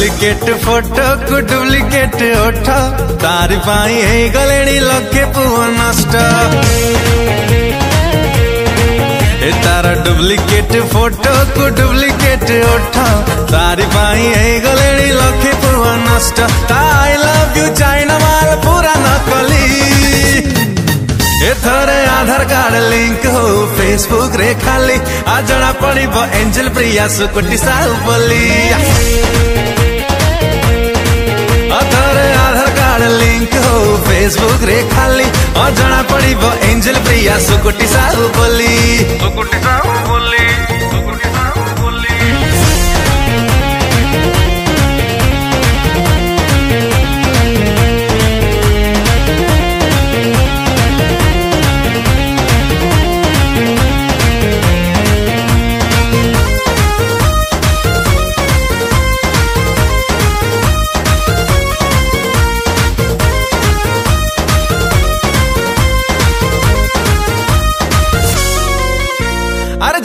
Duplicate photo को duplicate ओठ तारी पाई है गलेनी लगे पुओ नष्ट ए तारा डुप्लिकेट फोटो को डुप्लिकेट ओठ तारी पाई है गलेनी लगे पुओ नष्ट आई लव यू चाइना माल पूरा नकली एथरे आधार कार्ड लिंक हो फेसबुक रे खाली आ जना पड़िबो एंजल प्रिया सुकुटी साहु बोली एथरे आधार कार्ड लिंक हो फेसबुक रे खाली आ जना पड़िबो एंजल प्रिया सुकुटी साहु बोली सुकुटी साहु बोली सुकुटी साहु बोली। अरे